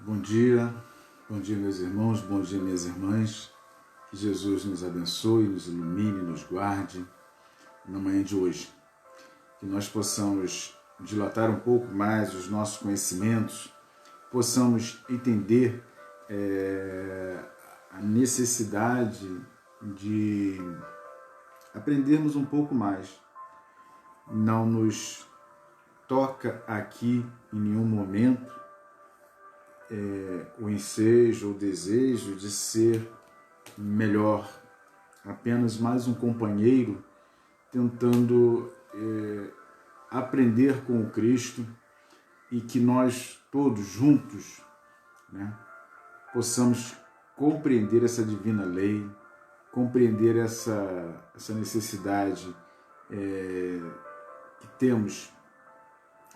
Bom dia meus irmãos, bom dia minhas irmãs, que Jesus nos abençoe, nos ilumine, nos guarde na manhã de hoje, que nós possamos dilatar um pouco mais os nossos conhecimentos, possamos entender a necessidade de aprendermos um pouco mais. Não nos toca aqui em nenhum momento o ensejo, o desejo de ser melhor, apenas mais um companheiro tentando aprender com o Cristo e que nós todos juntos, né, possamos compreender essa divina lei, compreender essa necessidade que temos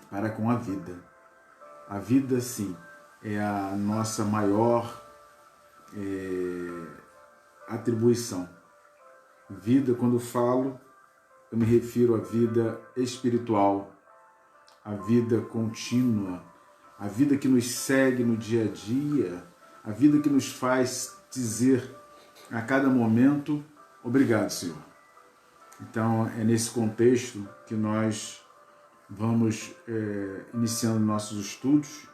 para com a vida. A vida, sim, é a nossa maior atribuição. Vida, quando falo, eu me refiro à vida espiritual, à vida contínua, a vida que nos segue no dia a dia, a vida que nos faz dizer a cada momento, obrigado, Senhor. Então, é nesse contexto que nós vamos iniciando nossos estudos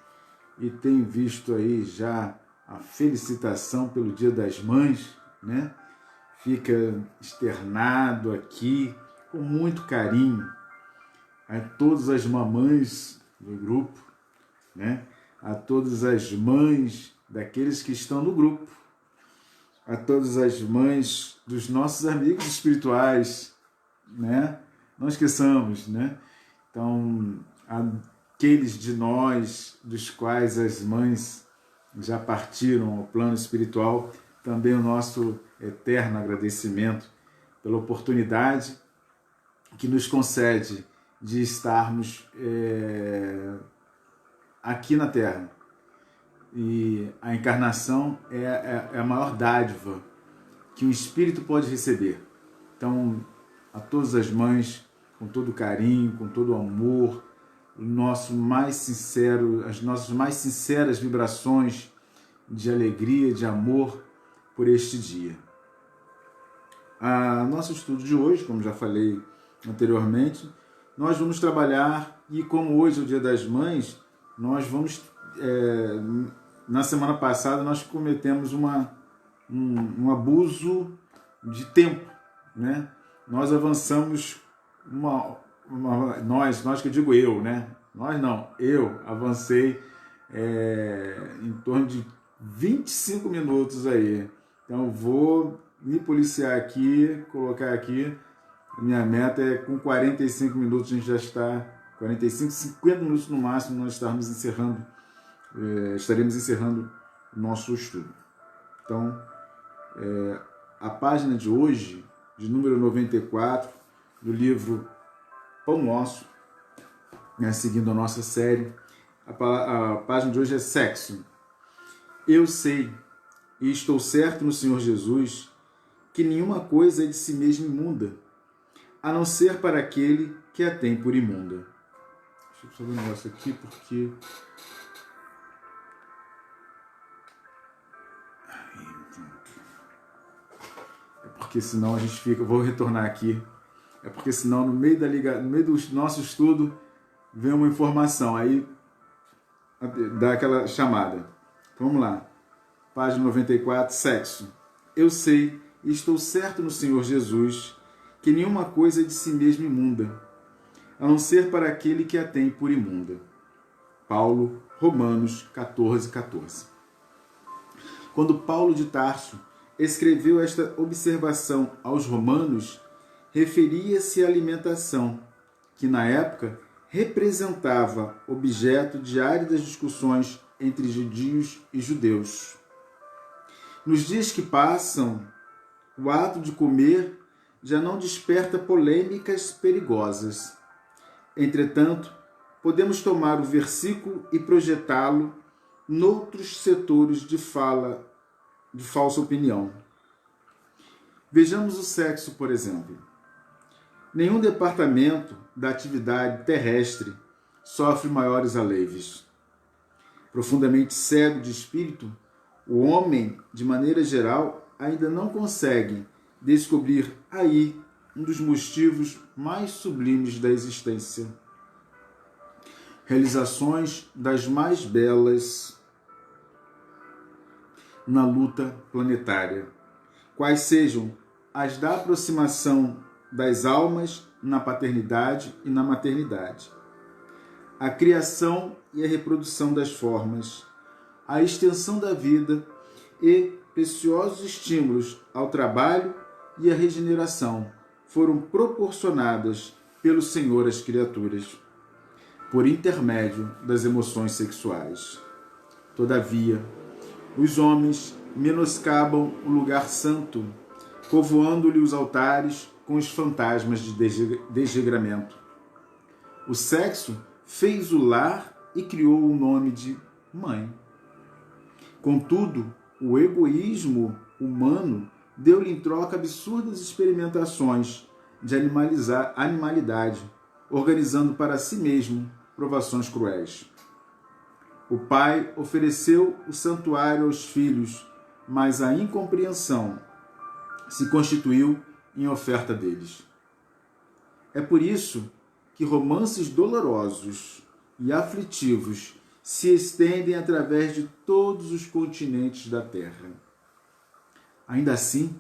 e tenho visto aí já a felicitação pelo Dia das Mães, né? Fica externado aqui com muito carinho a todas as mamães do grupo, né? A todas as mães daqueles que estão no grupo, a todas as mães dos nossos amigos espirituais, né? Não esqueçamos, né? Então, aqueles de nós, dos quais as mães já partiram ao plano espiritual, também o nosso eterno agradecimento pela oportunidade que nos concede de estarmos aqui na Terra. E a encarnação é a maior dádiva que um espírito pode receber. Então, a todas as mães, com todo carinho, com todo amor, as nossas mais sinceras vibrações de alegria, de amor por este dia. Nosso estudo de hoje, como já falei anteriormente, nós vamos trabalhar, e como hoje é o Dia das Mães, nós vamos, na semana passada nós cometemos um abuso de tempo, né? Nós avançamos nós que eu digo eu, né? Nós não, eu avancei em torno de 25 minutos aí. Então vou me policiar aqui, colocar aqui, minha meta é com 45 minutos, a gente já está, 45, 50 minutos no máximo, nós estaremos estaremos encerrando o nosso estudo. Então, a página de hoje, de número 94, do livro Pão Nosso, né, seguindo a nossa série, a página de hoje é Sexo. Eu sei e estou certo no Senhor Jesus que nenhuma coisa é de si mesma imunda, a não ser para aquele que a tem por imunda. Deixa eu fazer um negócio aqui porque... É porque senão a gente fica... Vou retornar aqui. É porque senão no meio do nosso estudo vem uma informação, aí dá aquela chamada. Vamos lá. Página 94, Sexo. Eu sei e estou certo no Senhor Jesus que nenhuma coisa é de si mesma imunda, a não ser para aquele que a tem por imunda. Paulo, Romanos 14, 14. Quando Paulo de Tarso escreveu esta observação aos romanos, referia-se à alimentação, que na época representava objeto de áridas discussões entre judios e judeus. Nos dias que passam, o ato de comer já não desperta polêmicas perigosas. Entretanto, podemos tomar o versículo e projetá-lo noutros setores de falsa opinião. Vejamos o sexo, por exemplo. Nenhum departamento da atividade terrestre sofre maiores aleives. Profundamente cego de espírito, o homem, de maneira geral, ainda não consegue descobrir aí um dos motivos mais sublimes da existência. Realizações das mais belas na luta planetária, quais sejam as da aproximação das almas na paternidade e na maternidade, a criação e a reprodução das formas, a extensão da vida e preciosos estímulos ao trabalho e à regeneração foram proporcionadas pelo Senhor às criaturas, por intermédio das emoções sexuais. Todavia, os homens menoscabam o lugar santo, povoando-lhe os altares com os fantasmas de desregramento. O sexo fez o lar e criou o nome de mãe. Contudo, o egoísmo humano deu-lhe em troca absurdas experimentações de animalidade, organizando para si mesmo provações cruéis. O pai ofereceu o santuário aos filhos, mas a incompreensão se constituiu em oferta deles. É por isso que romances dolorosos e aflitivos se estendem através de todos os continentes da Terra. Ainda assim,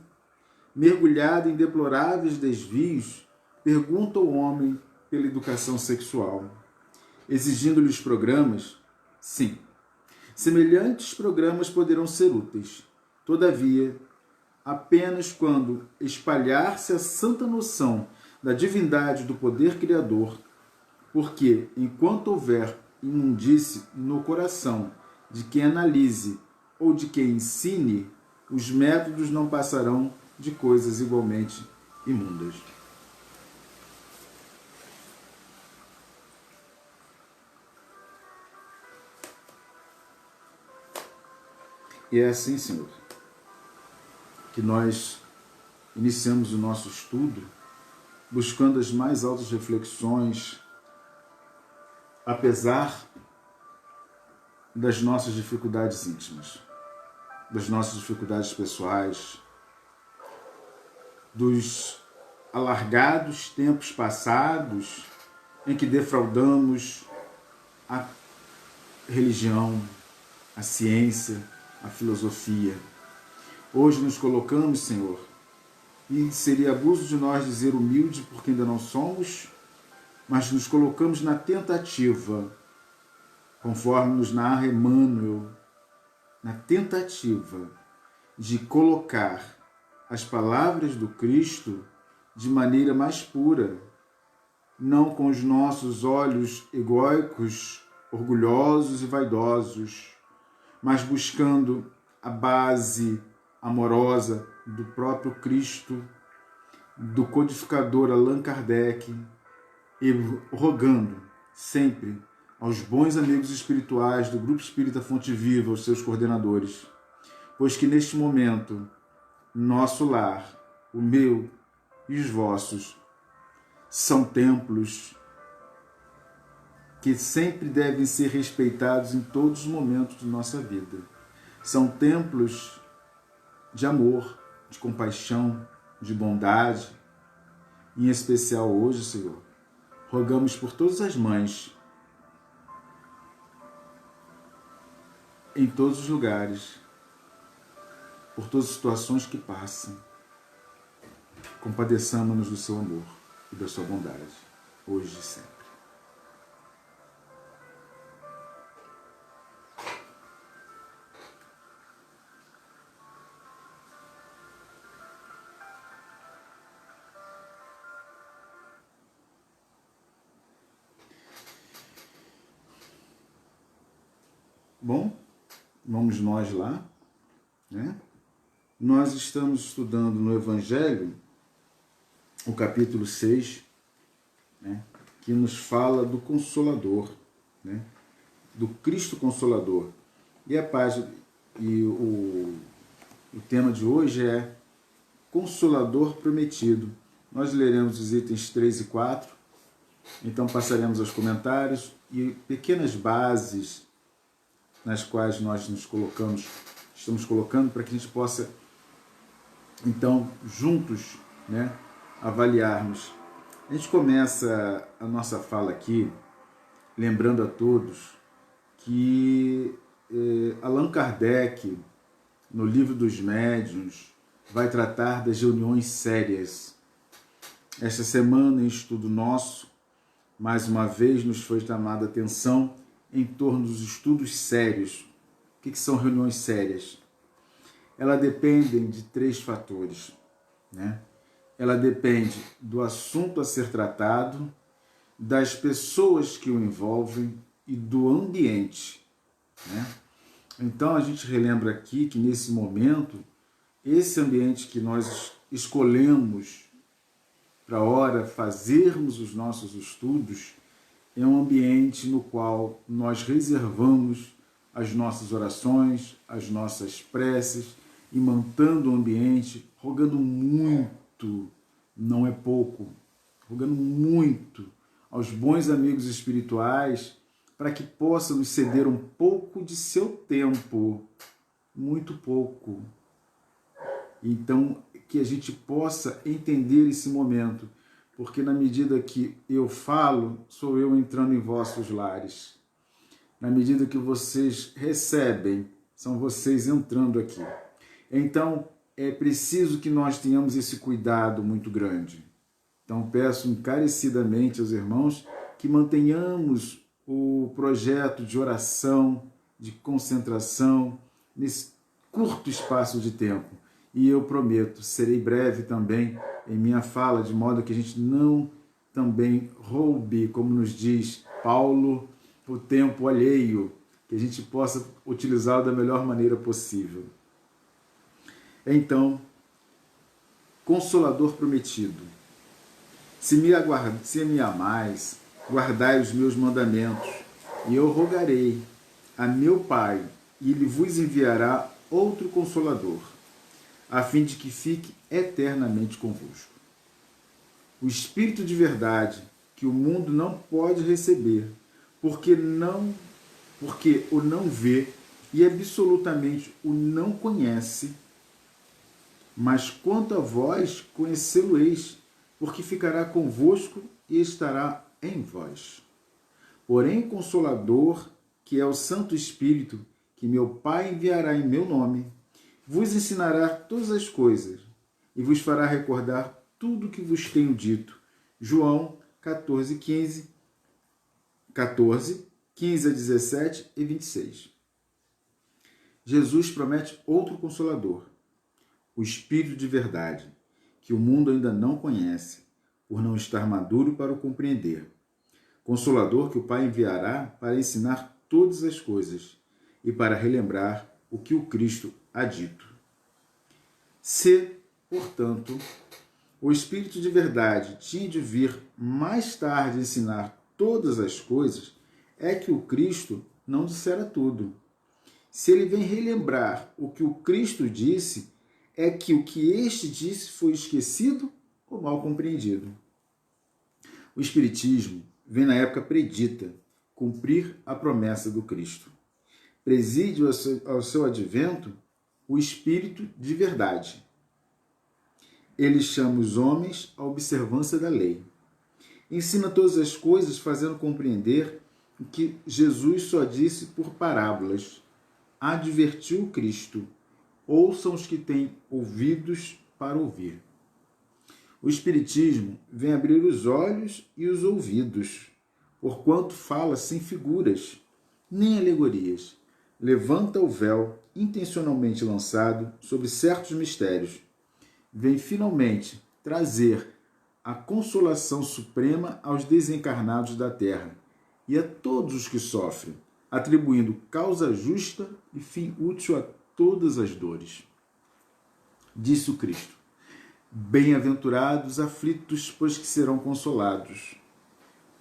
mergulhado em deploráveis desvios, pergunta ao homem pela educação sexual, exigindo-lhe os programas. Sim, semelhantes programas poderão ser úteis. Todavia, apenas quando espalhar-se a santa noção da divindade do poder criador, porque, enquanto houver imundície no coração de quem analise ou de quem ensine, os métodos não passarão de coisas igualmente imundas. E é assim, Senhor, que nós iniciamos o nosso estudo buscando as mais altas reflexões, apesar das nossas dificuldades íntimas, das nossas dificuldades pessoais, dos alargados tempos passados em que defraudamos a religião, a ciência, a filosofia. Hoje nos colocamos, Senhor, e seria abuso de nós dizer humilde porque ainda não somos, mas nos colocamos na tentativa, conforme nos narra Emmanuel, na tentativa de colocar as palavras do Cristo de maneira mais pura, não com os nossos olhos egóicos, orgulhosos e vaidosos, mas buscando a base amorosa do próprio Cristo, do codificador Allan Kardec, e rogando sempre aos bons amigos espirituais do Grupo Espírita Fonte Viva, aos seus coordenadores, pois que neste momento, nosso lar, o meu e os vossos, são templos que sempre devem ser respeitados em todos os momentos de nossa vida. São templos de amor, de compaixão, de bondade. Em especial hoje, Senhor, rogamos por todas as mães, em todos os lugares, por todas as situações que passam. Compadeçamos-nos do seu amor e da sua bondade, hoje e sempre. Bom, vamos nós lá, né? Nós estamos estudando no Evangelho, o capítulo 6, né? Que nos fala do Consolador, né? Do Cristo Consolador. E a página, o tema de hoje é Consolador Prometido. Nós leremos os itens 3 e 4, então passaremos aos comentários e pequenas bases nas quais nós estamos colocando para que a gente possa, então, juntos, né, avaliarmos. A gente começa a nossa fala aqui lembrando a todos que Allan Kardec, no Livro dos Médiuns, vai tratar das reuniões sérias. Esta semana, em estudo nosso, mais uma vez nos foi chamada a atenção em torno dos estudos sérios. O que são reuniões sérias? Elas dependem de 3 fatores, né? Ela depende do assunto a ser tratado, das pessoas que o envolvem e do ambiente, né? Então a gente relembra aqui que nesse momento, esse ambiente que nós escolhemos para a hora fazermos os nossos estudos é um ambiente no qual nós reservamos as nossas orações, as nossas preces e mantendo o ambiente, rogando muito, não é pouco, rogando muito aos bons amigos espirituais para que possam nos ceder um pouco de seu tempo, muito pouco. Então, que a gente possa entender esse momento, porque na medida que eu falo, sou eu entrando em vossos lares. Na medida que vocês recebem, são vocês entrando aqui. Então, é preciso que nós tenhamos esse cuidado muito grande. Então, peço encarecidamente aos irmãos que mantenhamos o projeto de oração, de concentração, nesse curto espaço de tempo. E eu prometo, serei breve também em minha fala, de modo que a gente não também roube, como nos diz Paulo, o tempo alheio, que a gente possa utilizá-lo da melhor maneira possível. Então, Consolador prometido, se me amais, guardai os meus mandamentos, e eu rogarei a meu Pai, e ele vos enviará outro Consolador, a fim de que fique eternamente convosco. O Espírito de verdade, que o mundo não pode receber, porque o não vê e absolutamente o não conhece, mas quanto a vós, conhecê-lo-eis, porque ficará convosco e estará em vós. Porém, o Consolador, que é o Santo Espírito, que meu Pai enviará em meu nome, vos ensinará todas as coisas e vos fará recordar tudo o que vos tenho dito. João 14, 15 a 17 e 26. Jesus promete outro Consolador, o Espírito de verdade, que o mundo ainda não conhece, por não estar maduro para o compreender. Consolador que o Pai enviará para ensinar todas as coisas e para relembrar o que o Cristo há dito. Se, portanto, o Espírito de verdade tinha de vir mais tarde ensinar todas as coisas, é que o Cristo não dissera tudo. Se ele vem relembrar o que o Cristo disse, é que o que este disse foi esquecido ou mal compreendido. O Espiritismo vem na época predita cumprir a promessa do Cristo. Preside ao seu advento o Espírito de verdade. Ele chama os homens à observância da lei. Ensina todas as coisas, fazendo compreender o que Jesus só disse por parábolas. Advertiu o Cristo. Ouçam os que têm ouvidos para ouvir. O Espiritismo vem abrir os olhos e os ouvidos, porquanto fala sem figuras, nem alegorias. Levanta o véu intencionalmente lançado sobre certos mistérios. Vem finalmente trazer a consolação suprema aos desencarnados da terra e a todos os que sofrem, atribuindo causa justa e fim útil a todas as dores. Disse o Cristo: bem-aventurados aflitos, pois que serão consolados.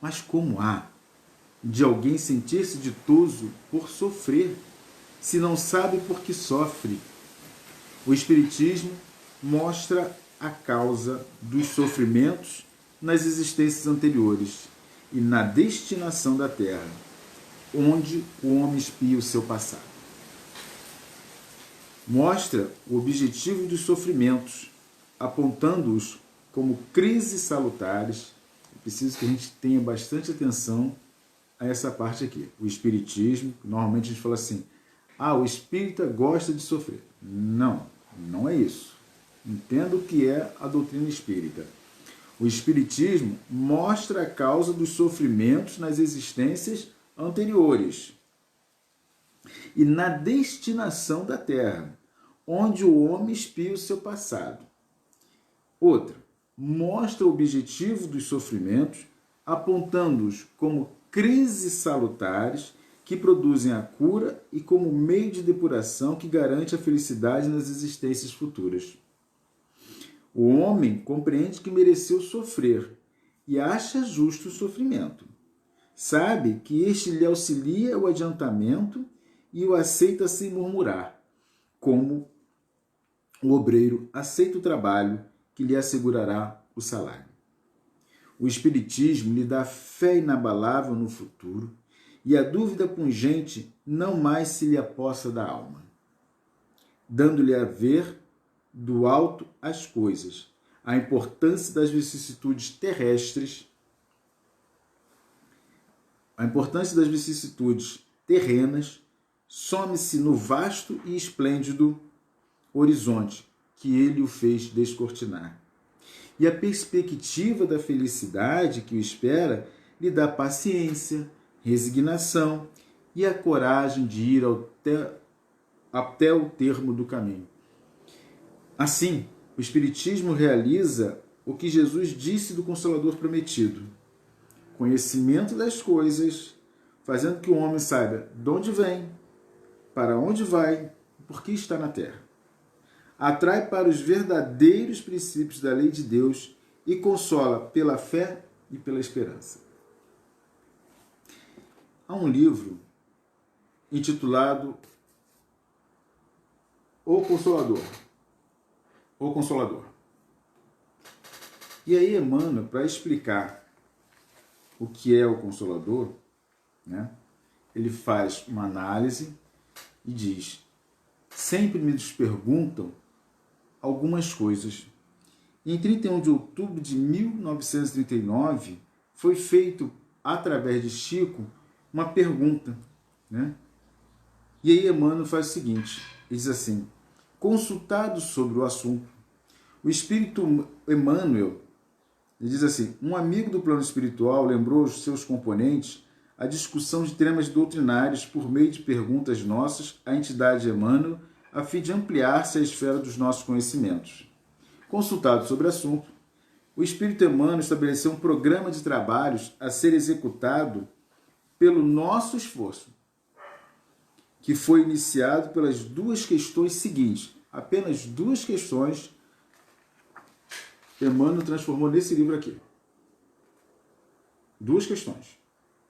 Mas como há de alguém sentir-se ditoso por sofrer, se não sabe por que sofre? O Espiritismo mostra a causa dos sofrimentos nas existências anteriores e na destinação da Terra. onde o homem espia o seu passado. Mostra o objetivo dos sofrimentos, apontando-os como crises salutares. É preciso que a gente tenha bastante atenção a essa parte aqui. O espiritismo, normalmente a gente fala assim, o espírita gosta de sofrer. Não, não é isso. Entenda o que é a doutrina espírita. O espiritismo mostra a causa dos sofrimentos nas existências anteriores e na destinação da Terra, onde o homem espia o seu passado. Outra, mostra o objetivo dos sofrimentos, apontando-os como crises salutares que produzem a cura e como meio de depuração que garante a felicidade nas existências futuras. O homem compreende que mereceu sofrer e acha justo o sofrimento. Sabe que este lhe auxilia o adiantamento e o aceita sem murmurar, como o obreiro aceita o trabalho que lhe assegurará o salário. O Espiritismo lhe dá fé inabalável no futuro e a dúvida pungente não mais se lhe apossa da alma, dando-lhe a ver do alto as coisas, a importância das vicissitudes terrestres, a importância das vicissitudes terrenas some-se no vasto e esplêndido horizonte que ele o fez descortinar. E a perspectiva da felicidade que o espera lhe dá paciência, resignação e a coragem de ir até o termo do caminho. Assim, o Espiritismo realiza o que Jesus disse do Consolador prometido: conhecimento das coisas, fazendo que o homem saiba de onde vem, para onde vai e por que está na terra. Atrai para os verdadeiros princípios da lei de Deus e consola pela fé e pela esperança. Há um livro intitulado O Consolador. O Consolador. E aí Emmanuel, para explicar o que é o Consolador, né, ele faz uma análise e diz: sempre me perguntam algumas coisas. Em 31 de outubro de 1939, foi feito, através de Chico, uma pergunta, né? E aí Emmanuel faz o seguinte, ele diz assim: consultado sobre o assunto, o espírito Emmanuel, ele diz assim: um amigo do plano espiritual lembrou os seus componentes a discussão de temas doutrinários por meio de perguntas nossas à entidade Emmanuel, a fim de ampliar-se a esfera dos nossos conhecimentos. Consultado sobre o assunto, o espírito Emmanuel estabeleceu um programa de trabalhos a ser executado pelo nosso esforço, que foi iniciado pelas duas questões seguintes. Apenas duas questões Emmanuel transformou nesse livro aqui. Duas questões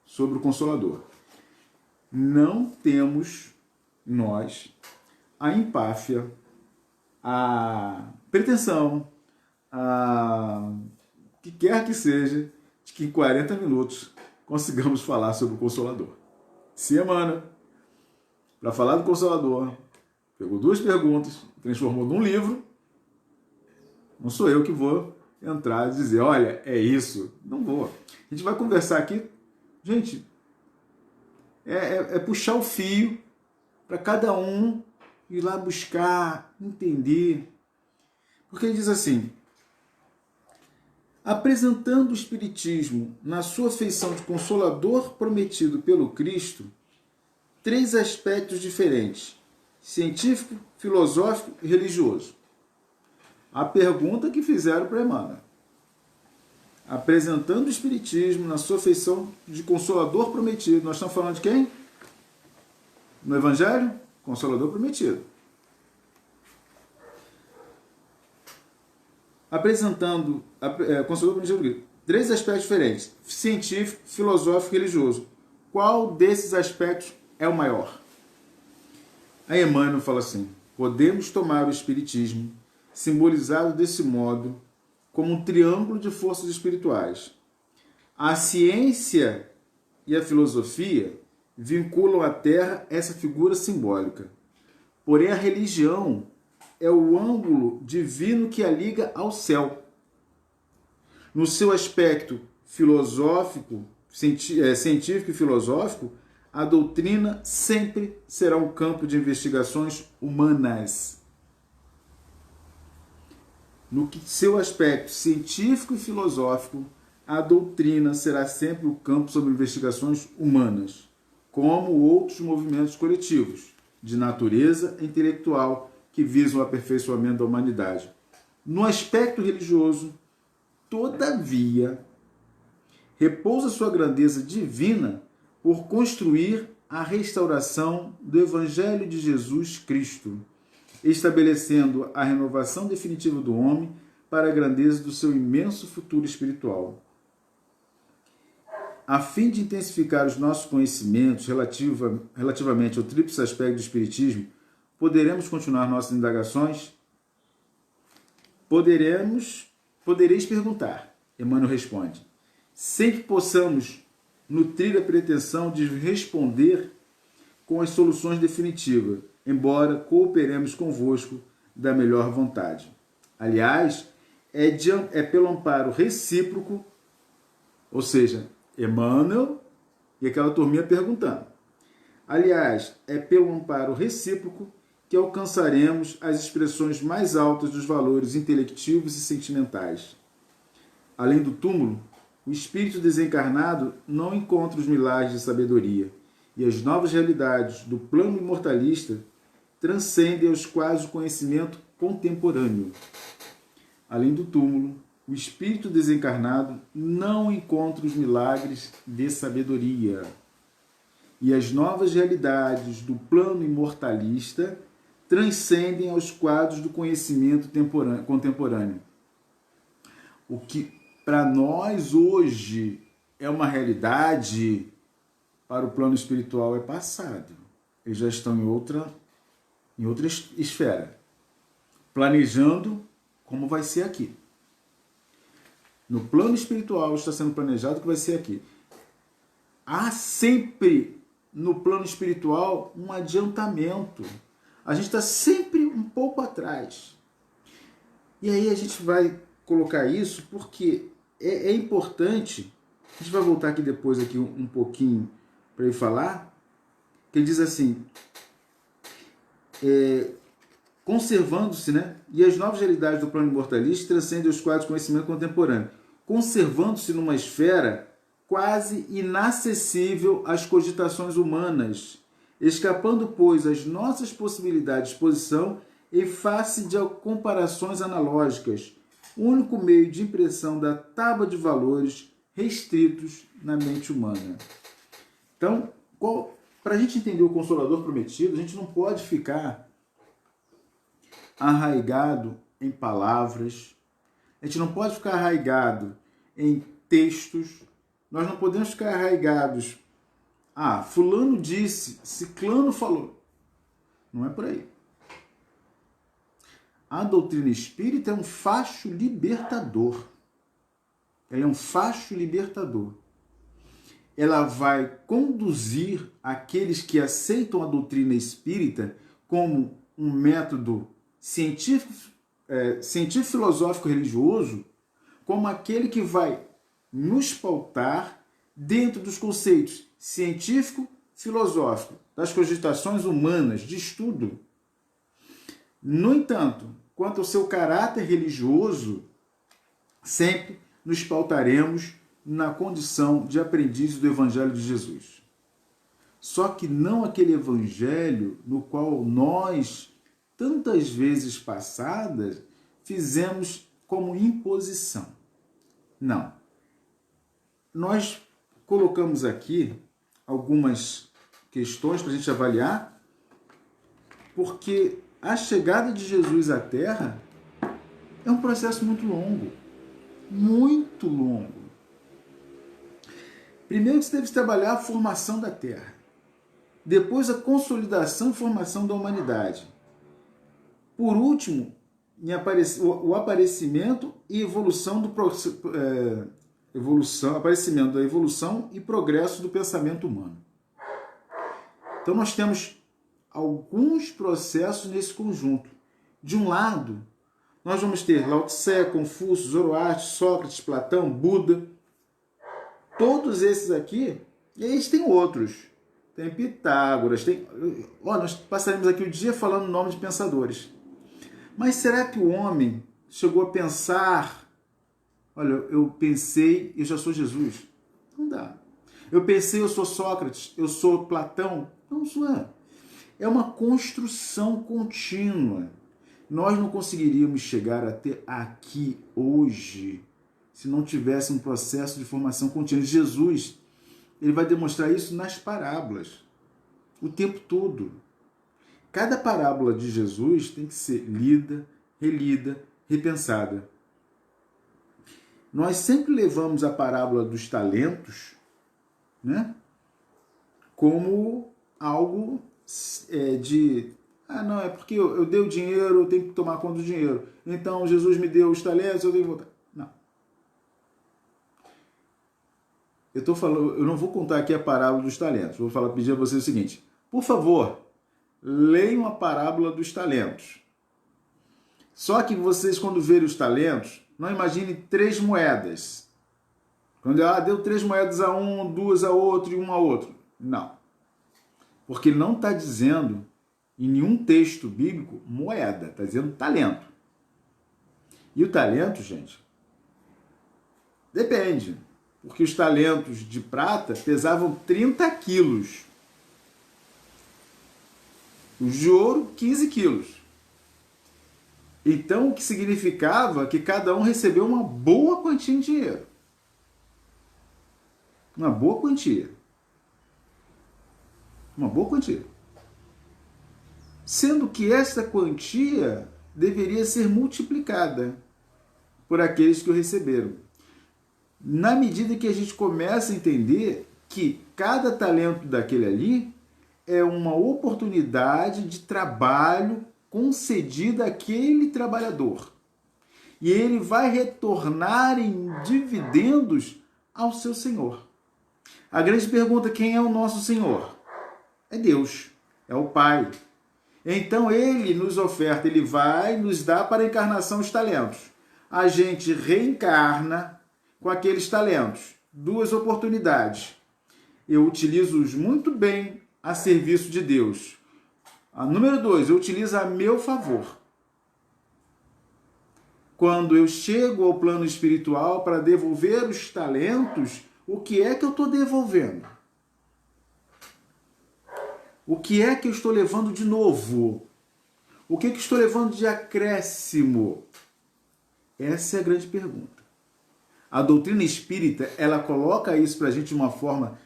sobre o Consolador. Não temos nós a empáfia, a pretensão, que quer que seja, de que em 40 minutos consigamos falar sobre o Consolador. Se Emmanuel, para falar do Consolador, pegou duas perguntas, transformou num livro, não sou eu que vou entrar e dizer, olha, é isso. Não vou. A gente vai conversar aqui, gente, é puxar o fio para cada um ir lá buscar, entender. Porque ele diz assim: apresentando o Espiritismo na sua feição de consolador prometido pelo Cristo, três aspectos diferentes: científico, filosófico e religioso. A pergunta que fizeram para Emmanuel. Apresentando o Espiritismo na sua feição de consolador prometido. Nós estamos falando de quem? No Evangelho? Consolador prometido. Apresentando consolador prometido. Três aspectos diferentes: científico, filosófico e religioso. Qual desses aspectos é o maior? Aí Emmanuel fala assim: podemos tomar o Espiritismo, simbolizado desse modo, como um triângulo de forças espirituais. A ciência e a filosofia vinculam à terra essa figura simbólica. Porém, a religião é o ângulo divino que a liga ao céu. No seu aspecto filosófico, científico e filosófico, a doutrina sempre será um campo de investigações humanas. No seu aspecto científico e filosófico, a doutrina será sempre o campo sobre investigações humanas, como outros movimentos coletivos, de natureza intelectual, que visam o aperfeiçoamento da humanidade. No aspecto religioso, todavia, repousa sua grandeza divina por construir a restauração do Evangelho de Jesus Cristo, estabelecendo a renovação definitiva do homem para a grandeza do seu imenso futuro espiritual. A fim de intensificar os nossos conhecimentos relativamente ao tríplice aspecto do Espiritismo, poderemos continuar nossas indagações? Podereis perguntar, Emmanuel responde, sem que possamos nutrir a pretensão de responder com as soluções definitivas, embora cooperemos convosco da melhor vontade. Aliás, é pelo amparo recíproco, ou seja, Emmanuel e aquela turminha perguntando. Aliás, é pelo amparo recíproco que alcançaremos as expressões mais altas dos valores intelectivos e sentimentais. Além do túmulo, o espírito desencarnado não encontra os milagres de sabedoria, e as novas realidades do plano imortalista transcendem aos quais o conhecimento contemporâneo. Além do túmulo, o espírito desencarnado não encontra os milagres de sabedoria, e as novas realidades do plano imortalista transcendem aos quadros do conhecimento contemporâneo. O que para nós hoje é uma realidade, para o plano espiritual é passado. Eles já estão em outra esfera, planejando como vai ser aqui. No plano espiritual está sendo planejado o que vai ser aqui. Há sempre no plano espiritual um adiantamento. A gente está sempre um pouco atrás. E aí a gente vai colocar isso porque é importante. A gente vai voltar aqui depois aqui um pouquinho para ele falar. Que ele diz assim, conservando-se, né? E as novas realidades do plano imortalista transcendem os quadros de conhecimento contemporâneo, conservando-se numa esfera quase inacessível às cogitações humanas, escapando, pois, às nossas possibilidades de exposição em face de comparações analógicas, o único meio de impressão da tábua de valores restritos na mente humana. Então, para a gente entender o Consolador Prometido, a gente não pode ficar arraigado em palavras, a gente não pode ficar arraigado em textos, nós não podemos ficar arraigados. Fulano disse, ciclano falou. Não é por aí. A doutrina espírita é um facho libertador. Ela é um facho libertador. Ela vai conduzir aqueles que aceitam a doutrina espírita como um método científico, filosófico, religioso, como aquele que vai nos pautar dentro dos conceitos científico, filosófico, das cogitações humanas, de estudo. No entanto, quanto ao seu caráter religioso, sempre nos pautaremos na condição de aprendizes do Evangelho de Jesus. Só que não aquele Evangelho no qual nós, tantas vezes passadas, fizemos como imposição. Não. Nós colocamos aqui algumas questões para a gente avaliar, porque a chegada de Jesus à Terra é um processo muito longo. Muito longo. Primeiro você deve trabalhar a formação da Terra. Depois a consolidação e formação da humanidade. Por último, o aparecimento e evolução do aparecimento da evolução e progresso do pensamento humano. Então nós temos alguns processos nesse conjunto. De um lado, nós vamos ter Lao Tse, Confúcio, Zoroastro, Sócrates, Platão, Buda. Todos esses aqui, e aí tem outros. Tem Pitágoras, tem... Ó, nós passaremos aqui o dia falando o nome de pensadores. Mas será que o homem chegou a pensar... Olha, eu pensei, eu já sou Jesus. Não dá. Eu pensei, eu sou Sócrates, eu sou Platão. Não sou. É uma construção contínua. Nós não conseguiríamos chegar até aqui hoje se não tivesse um processo de formação contínua. Jesus, ele vai demonstrar isso nas parábolas, o tempo todo. Cada parábola de Jesus tem que ser lida, relida, repensada. Nós sempre levamos a parábola dos talentos, né, como algo de... não, é porque eu dei o dinheiro, eu tenho que tomar conta do dinheiro. Então, Jesus me deu os talentos, eu tenho que voltar. Não. Eu não vou contar aqui a parábola dos talentos. Vou pedir a vocês o seguinte. Por favor, leiam a parábola dos talentos. Só que vocês, quando verem os talentos, não imaginem 3 moedas. Quando deu 3 moedas a um, 2 a outro e 1 a outro. Não. Porque ele não está dizendo, em nenhum texto bíblico, moeda. Está dizendo talento. E o talento, gente, depende. Porque os talentos de prata pesavam 30 quilos. Os de ouro, 15 quilos. Então, o que significava que cada um recebeu uma boa quantia em dinheiro. Uma boa quantia. Uma boa quantia. Sendo que essa quantia deveria ser multiplicada por aqueles que o receberam. Na medida que a gente começa a entender que cada talento daquele ali é uma oportunidade de trabalho concedida àquele trabalhador. E ele vai retornar em dividendos ao seu Senhor. A grande pergunta, quem é o nosso Senhor? É Deus, é o Pai. Então ele nos oferta, ele vai nos dar para a encarnação os talentos. A gente reencarna com aqueles talentos. 2 oportunidades. Eu utilizo-os muito bem a serviço de Deus. A número 2, eu utilizo a meu favor. Quando eu chego ao plano espiritual para devolver os talentos, o que é que eu estou devolvendo? O que é que eu estou levando de novo? O que é que estou levando de acréscimo? Essa é a grande pergunta. A doutrina espírita, ela coloca isso para a gente de uma forma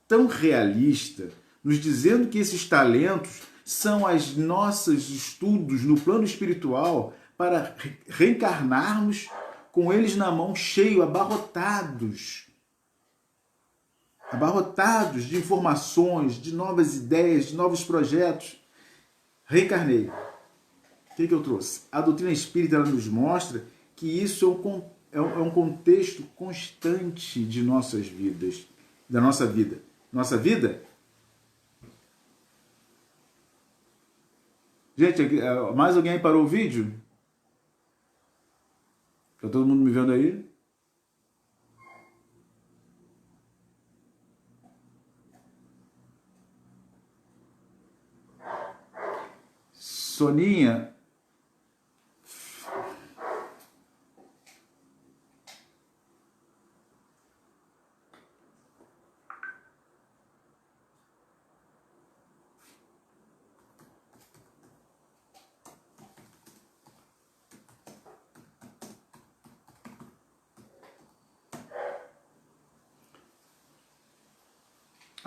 tão realista, nos dizendo que esses talentos são os nossos estudos no plano espiritual para reencarnarmos com eles na mão cheio, abarrotados de informações, de novas ideias, de novos projetos. Reencarnei. O que eu trouxe? A doutrina espírita, ela nos mostra que isso é um contexto constante de nossas vidas, da nossa vida. Nossa vida? Gente, mais alguém parou o vídeo? Está todo mundo me vendo aí? Soninha.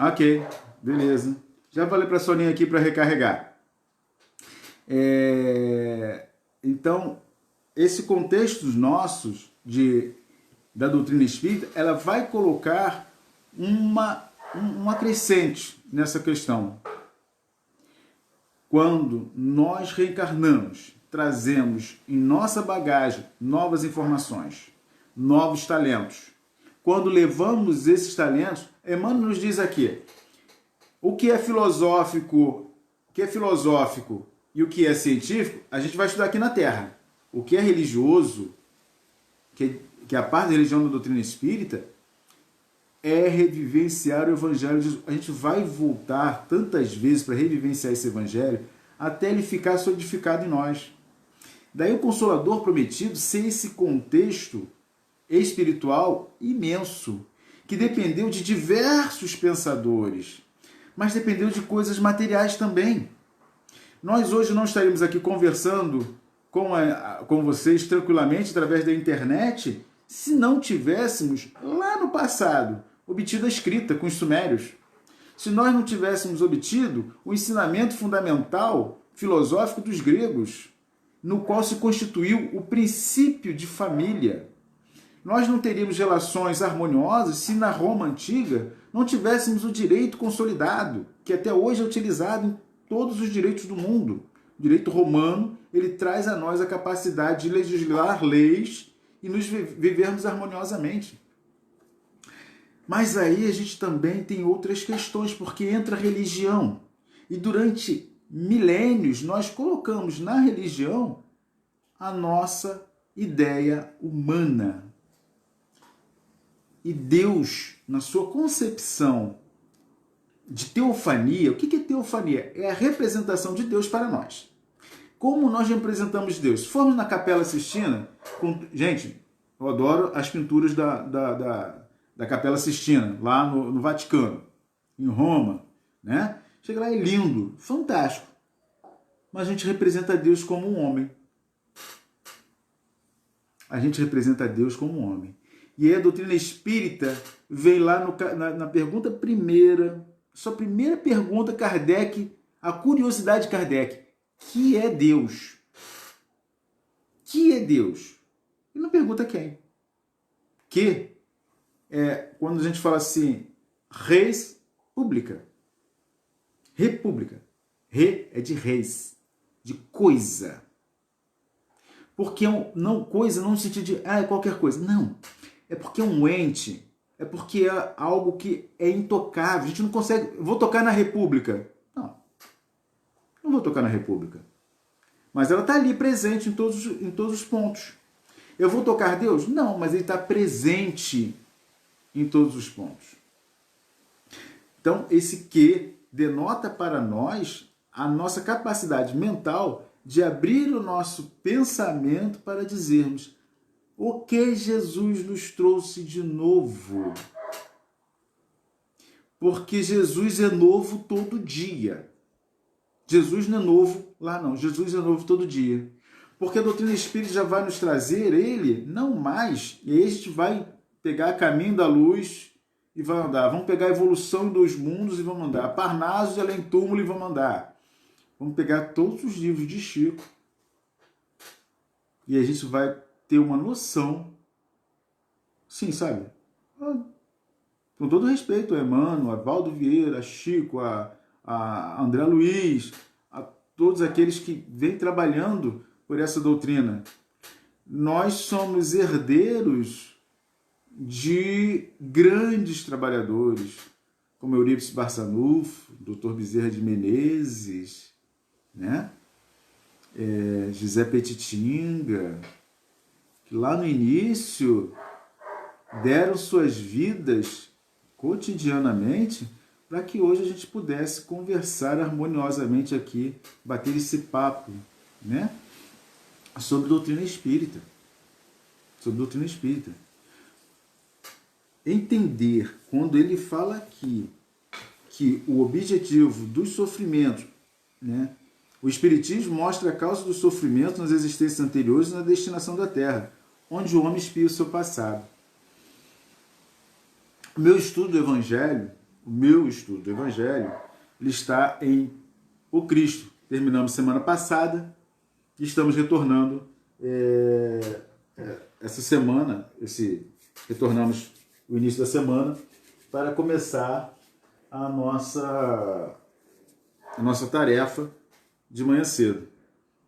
Ok, beleza. Já falei para a Soninha aqui para recarregar. Então, esse contexto nossos da doutrina espírita, ela vai colocar uma crescente nessa questão. Quando nós reencarnamos, trazemos em nossa bagagem novas informações, novos talentos. Quando levamos esses talentos, Emmanuel nos diz aqui, O que é filosófico, e o que é científico, a gente vai estudar aqui na Terra. O que é religioso, que é a parte da religião da doutrina espírita, é revivenciar o Evangelho de Jesus. A gente vai voltar tantas vezes para revivenciar esse Evangelho até ele ficar solidificado em nós. Daí o Consolador Prometido ser esse contexto espiritual imenso, que dependeu de diversos pensadores, mas dependeu de coisas materiais também. Nós hoje não estaríamos aqui conversando com vocês tranquilamente através da internet se não tivéssemos, lá no passado, obtido a escrita com os sumérios. Se nós não tivéssemos obtido o ensinamento fundamental filosófico dos gregos, no qual se constituiu o princípio de família. Nós não teríamos relações harmoniosas se na Roma antiga não tivéssemos o direito consolidado, que até hoje é utilizado em todos os direitos do mundo. O direito romano, ele traz a nós a capacidade de legislar leis e nos vivermos harmoniosamente. Mas aí a gente também tem outras questões, porque entra a religião. E durante milênios nós colocamos na religião a nossa ideia humana. E Deus, na sua concepção de teofania, o que é teofania? É a representação de Deus para nós. Como nós representamos Deus? Se formos na Capela Sistina, gente, eu adoro as pinturas da Capela Sistina, lá no Vaticano, em Roma, né? Chega lá, é lindo, fantástico. Mas a gente representa Deus como um homem. A gente representa Deus como um homem. E aí a doutrina espírita vem lá na pergunta primeira, sua primeira pergunta, Kardec, a curiosidade de Kardec, que é Deus? Que é Deus? E não pergunta quem. Que é quando a gente fala assim, res pública. República. Re é de reis, de coisa. Porque não coisa não no sentido de é qualquer coisa. Não. É porque é um ente. É porque é algo que é intocável. A gente não consegue. Vou tocar na República. Não vou tocar na República. Mas ela está ali presente em todos os pontos. Eu vou tocar Deus? Não, mas ele está presente em todos os pontos. Então, esse que denota para nós a nossa capacidade mental de abrir o nosso pensamento para dizermos o que Jesus nos trouxe de novo. Porque Jesus é novo todo dia. Jesus não é novo lá não, Jesus é novo todo dia. Porque a doutrina espírita já vai nos trazer ele, não mais, e aí a gente vai pegar caminho da luz e vai andar. Vamos pegar a evolução dos mundos e vamos andar. Parnaso e além túmulo e vamos andar. Vamos pegar todos os livros de Chico e a gente vai ter uma noção, sim, sabe? Com todo respeito a Emmanuel, a Valdo Vieira, a Chico, a André Luiz, a todos aqueles que vêm trabalhando por essa doutrina. Nós somos herdeiros de grandes trabalhadores, como Eurípides Barçanufo, Dr. Bezerra de Menezes, né? José Petitinga, que lá no início deram suas vidas cotidianamente para que hoje a gente pudesse conversar harmoniosamente aqui, bater esse papo, né? Sobre doutrina espírita. Sobre doutrina espírita. Entender, quando ele fala aqui que o objetivo dos sofrimentos, né? O Espiritismo mostra a causa do sofrimento nas existências anteriores e na destinação da Terra, onde o homem espia o seu passado. O meu estudo do Evangelho, ele está em O Cristo. Terminamos semana passada e estamos retornando essa semana, retornamos o início da semana para começar a nossa tarefa de manhã cedo.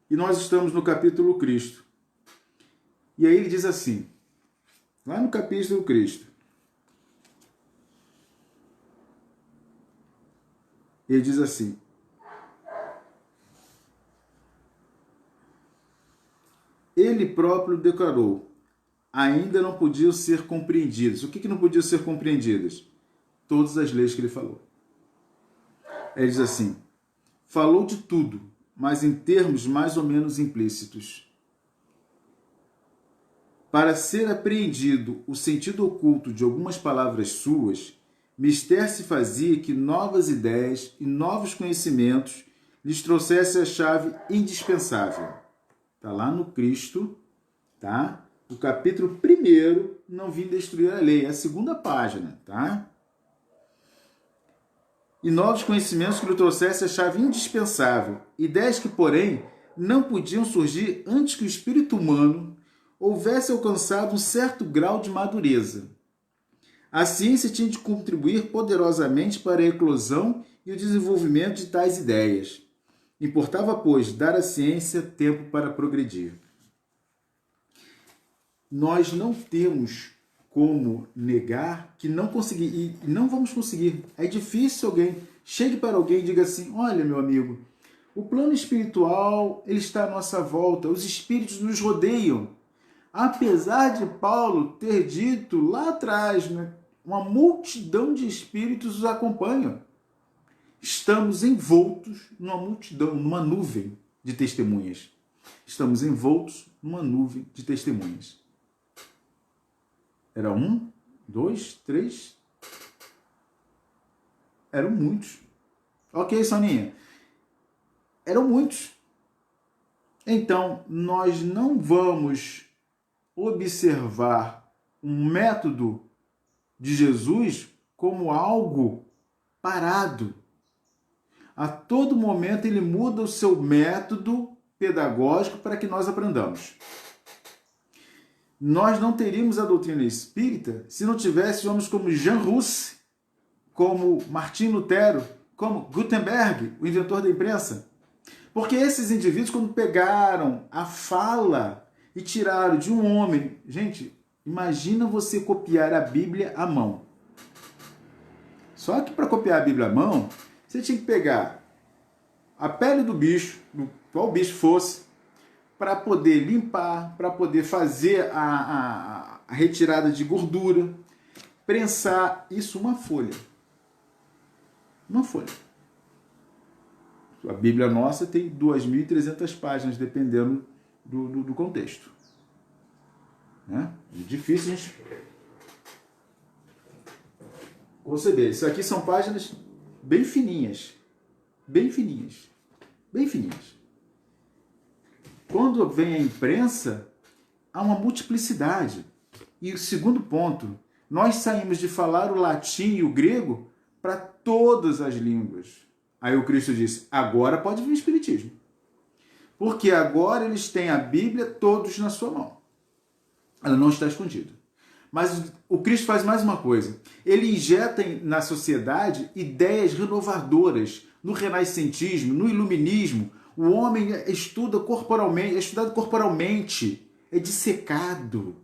E nós estamos no capítulo Cristo. E aí ele diz assim, lá no capítulo Cristo: Ele diz assim: ele próprio declarou, ainda não podiam ser compreendidas. O que não podiam ser compreendidas? Todas as leis que ele falou. Ele diz assim: falou de tudo, mas em termos mais ou menos implícitos. Para ser apreendido o sentido oculto de algumas palavras suas, mister se fazia que novas ideias e novos conhecimentos lhes trouxessem a chave indispensável. Está lá no Cristo, tá? O capítulo 1, não vim destruir a lei, é a 2ª página, tá? E novos conhecimentos que lhe trouxessem a chave indispensável, ideias que, porém, não podiam surgir antes que o espírito humano houvesse alcançado um certo grau de madureza. A ciência tinha de contribuir poderosamente para a eclosão e o desenvolvimento de tais ideias. Importava, pois, dar à ciência tempo para progredir. Nós não temos como negar que não conseguir, e não vamos conseguir. É difícil alguém, chegue para alguém e diga assim: olha, meu amigo, o plano espiritual ele está à nossa volta, os espíritos nos rodeiam. Apesar de Paulo ter dito lá atrás, né, uma multidão de espíritos os acompanham. Estamos envoltos numa multidão, numa nuvem de testemunhas. Estamos envoltos numa nuvem de testemunhas. Era 1, 2, 3. Eram muitos. Ok, Soninha. Eram muitos. Então, nós não vamos observar um método de Jesus como algo parado. A todo momento ele muda o seu método pedagógico para que nós aprendamos. Nós não teríamos a doutrina espírita se não tivéssemos homens como Jean Hus, como Martim Lutero, como Gutenberg, o inventor da imprensa. Porque esses indivíduos, quando pegaram a fala e tiraram de um homem... Gente, imagina você copiar a Bíblia à mão. Só que para copiar a Bíblia à mão, você tinha que pegar a pele do bicho, do qual bicho fosse, para poder limpar, para poder fazer a retirada de gordura, prensar isso uma folha. Uma folha. A Bíblia nossa tem 2.300 páginas, dependendo do contexto. Né? É difícil a gente conceber. Isso aqui são páginas bem fininhas. Bem fininhas. Bem fininhas. Quando vem a imprensa, há uma multiplicidade. E o segundo ponto, nós saímos de falar o latim e o grego para todas as línguas. Aí o Cristo disse: agora pode vir o Espiritismo. Porque agora eles têm a Bíblia todos na sua mão. Ela não está escondida. Mas o Cristo faz mais uma coisa. Ele injeta na sociedade ideias renovadoras. No renascentismo, no iluminismo, o homem estuda corporalmente, é estudado corporalmente, é dissecado.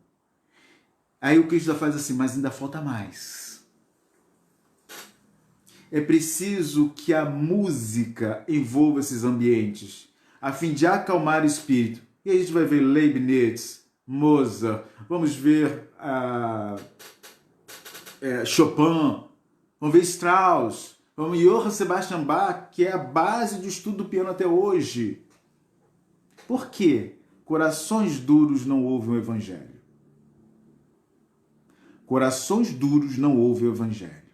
Aí o Cristo faz assim: mas ainda falta mais. É preciso que a música envolva esses ambientes, a fim de acalmar o espírito. E aí a gente vai ver Leibniz, Mozart, vamos ver Chopin, vamos ver Strauss, vamos ver Johann Sebastian Bach, que é a base do estudo do piano até hoje. Por quê? Corações duros não ouvem o Evangelho. Corações duros não ouvem o Evangelho.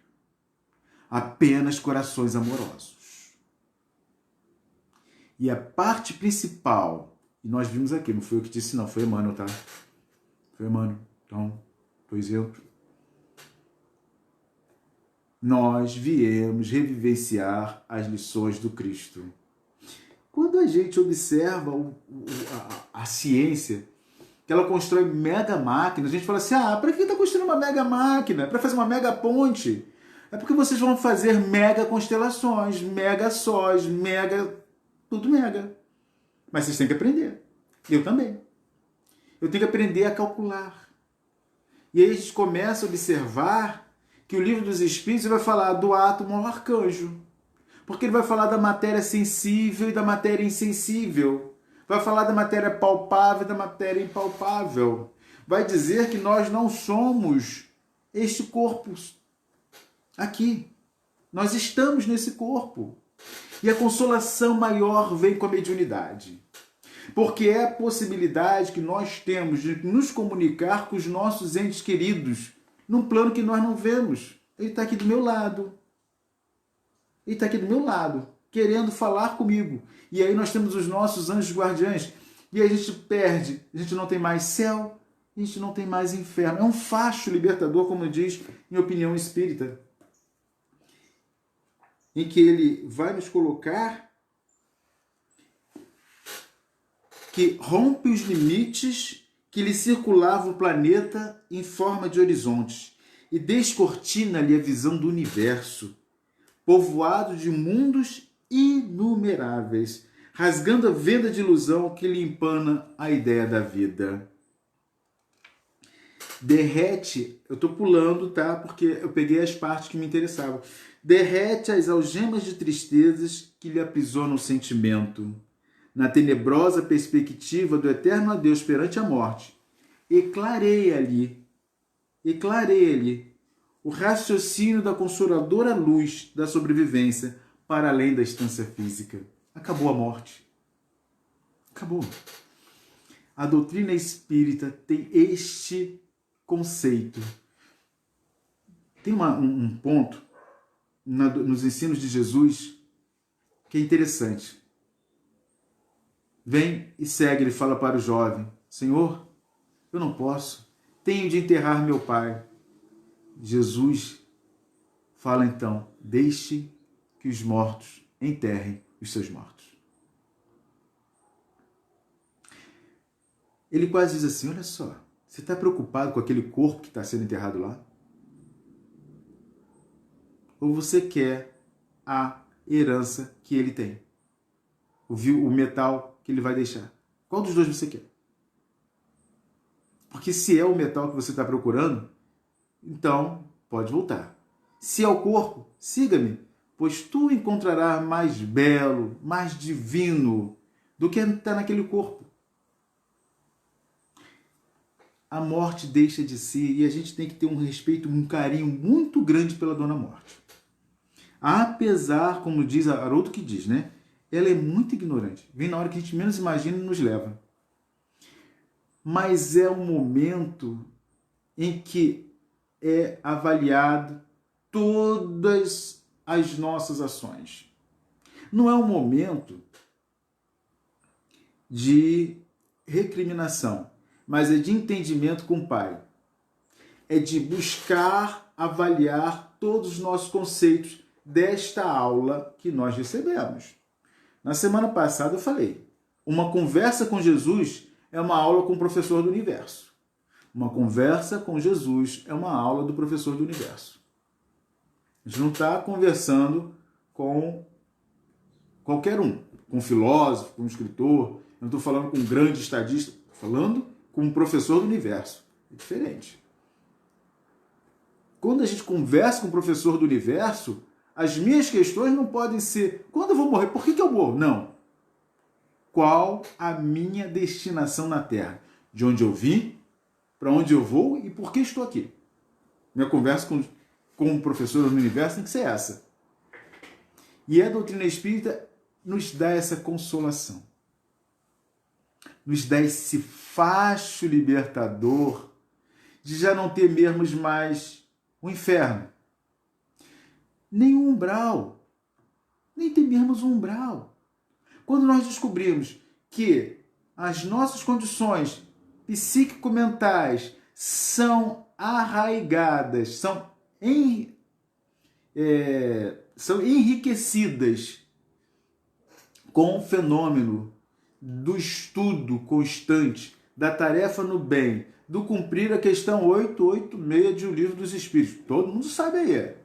Apenas corações amorosos. E a parte principal, e nós vimos aqui, não foi eu que disse não, foi Emmanuel, tá? Foi Emmanuel, então, estou isento. Nós viemos revivenciar as lições do Cristo. Quando a gente observa a ciência, que ela constrói mega máquinas, a gente fala assim: para que está construindo uma mega máquina? Para fazer uma mega ponte? É porque vocês vão fazer mega constelações, mega sóis, mega... tudo mega. Mas vocês têm que aprender. Eu também. Eu tenho que aprender a calcular. E aí a gente começa a observar que o livro dos Espíritos vai falar do átomo ao arcanjo. Porque ele vai falar da matéria sensível e da matéria insensível. Vai falar da matéria palpável e da matéria impalpável. Vai dizer que nós não somos este corpo aqui. Nós estamos nesse corpo. E a consolação maior vem com a mediunidade. Porque é a possibilidade que nós temos de nos comunicar com os nossos entes queridos num plano que nós não vemos. Ele está aqui do meu lado. Ele está aqui do meu lado, querendo falar comigo. E aí nós temos os nossos anjos guardiães. E aí a gente perde. A gente não tem mais céu, a gente não tem mais inferno. É um facho libertador, como diz em Opinião Espírita, em que ele vai nos colocar que rompe os limites que lhe circulavam o planeta em forma de horizontes e descortina-lhe a visão do universo, povoado de mundos inumeráveis, rasgando a venda de ilusão que lhe empana a ideia da vida. Derrete, eu estou pulando, tá? Porque eu peguei as partes que me interessavam. Derrete as algemas de tristezas que lhe aprisionam o sentimento, na tenebrosa perspectiva do eterno adeus perante a morte. E clareia-lhe o raciocínio da consoladora luz da sobrevivência para além da estância física. Acabou a morte. Acabou. A doutrina espírita tem este conceito. Tem um ponto nos ensinos de Jesus que é interessante. Vem e segue, ele fala para o jovem: Senhor, eu não posso, tenho de enterrar meu pai. Jesus fala então: deixe que os mortos enterrem os seus mortos. Ele quase diz assim: olha só, você está preocupado com aquele corpo que está sendo enterrado lá? Ou você quer a herança que ele tem? O metal que ele vai deixar? Qual dos dois você quer? Porque se é o metal que você está procurando, então pode voltar. Se é o corpo, siga-me, pois tu encontrarás mais belo, mais divino do que está naquele corpo. A morte deixa de ser, e a gente tem que ter um respeito, um carinho muito grande pela Dona Morte. Apesar, como diz Haroldo que diz, né? Ela é muito ignorante. Vem na hora que a gente menos imagina e nos leva. Mas é um momento em que é avaliado todas as nossas ações. Não é um momento de recriminação, mas é de entendimento com o Pai. É de buscar avaliar todos os nossos conceitos desta aula que nós recebemos. Na semana passada eu falei, uma conversa com Jesus é uma aula com o professor do universo. Uma conversa com Jesus é uma aula do professor do universo. A gente não está conversando com qualquer um, com um filósofo, com um escritor. Eu não estou falando com um grande estadista, estou falando com um professor do universo. É diferente. Quando a gente conversa com o professor do universo, as minhas questões não podem ser: quando eu vou morrer? Por que eu morro? Não. Qual a minha destinação na Terra? De onde eu vim, para onde eu vou e por que estou aqui? Minha conversa com o professor do universo tem que ser essa. E a doutrina espírita nos dá essa consolação. Nos dá esse facho libertador de já não temermos mais o inferno. Nem o umbral. Nem temermos o umbral. Quando nós descobrimos que as nossas condições psíquico-mentais são arraigadas, são enriquecidas com o fenômeno do estudo constante, da tarefa no bem, do cumprir a questão 886 de O Livro dos Espíritos. Todo mundo sabe aí.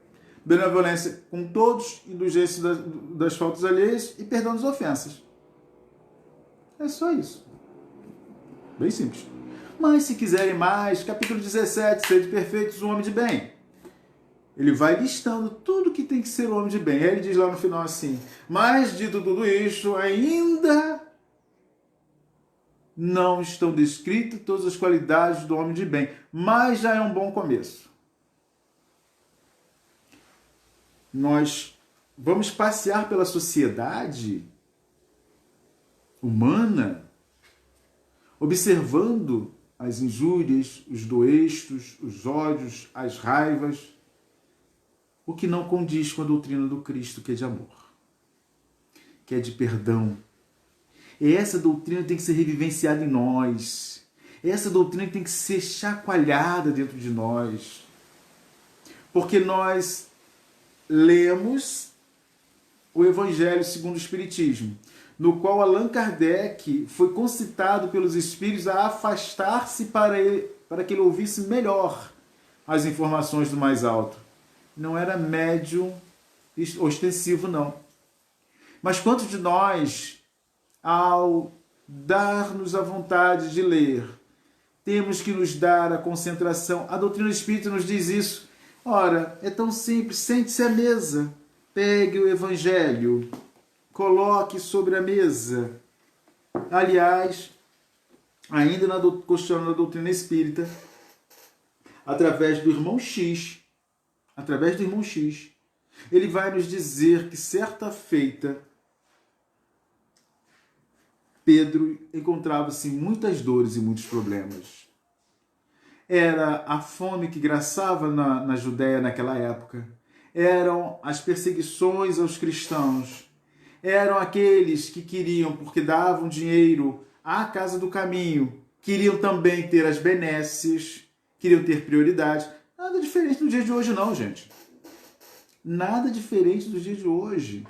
Benevolência com todos, indulgência das faltas alheias e perdão das ofensas. É só isso. Bem simples. Mas se quiserem mais, capítulo 17, Sede Perfeitos, um homem de bem. ele vai listando tudo que tem que ser o homem de bem. Aí ele diz lá no final assim: mas dito tudo isso, ainda não estão descritas todas as qualidades do homem de bem, mas já é um bom começo. Nós vamos passear pela sociedade humana, observando as injúrias, os doestos, os ódios, as raivas, o que não condiz com a doutrina do Cristo, que é de amor, que é de perdão. E essa doutrina tem que ser revivenciada em nós. Essa doutrina tem que ser chacoalhada dentro de nós. Porque nós lemos o Evangelho segundo o Espiritismo, no qual Allan Kardec foi concitado pelos Espíritos a afastar-se para que ele ouvisse melhor as informações do mais alto. Não era médium ostensivo, não. Mas quantos de nós, ao dar-nos a vontade de ler, temos que nos dar a concentração? A doutrina espírita nos diz isso. Ora, é tão simples, sente-se à mesa, pegue o Evangelho, coloque sobre a mesa. Aliás, ainda questionando a doutrina espírita, através do irmão X, ele vai nos dizer que certa feita Pedro encontrava-se em muitas dores e muitos problemas. Era a fome que graçava na Judéia naquela época. Eram as perseguições aos cristãos. Eram aqueles que queriam, porque davam dinheiro à Casa do Caminho, queriam também ter as benesses, queriam ter prioridade. Nada diferente do dia de hoje não, gente. Nada diferente do dia de hoje.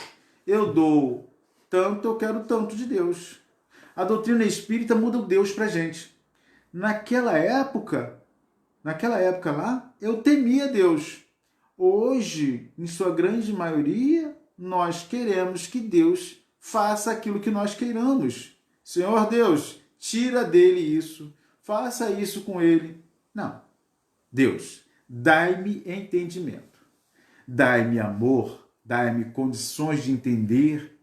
Eu dou tanto, eu quero tanto de Deus. A doutrina espírita muda o Deus pra gente. Naquela época lá, eu temia Deus. Hoje, em sua grande maioria, nós queremos que Deus faça aquilo que nós queiramos. Senhor Deus, tira dele isso, faça isso com ele. Não. Deus, dai-me entendimento, dai-me amor, dai-me condições de entender.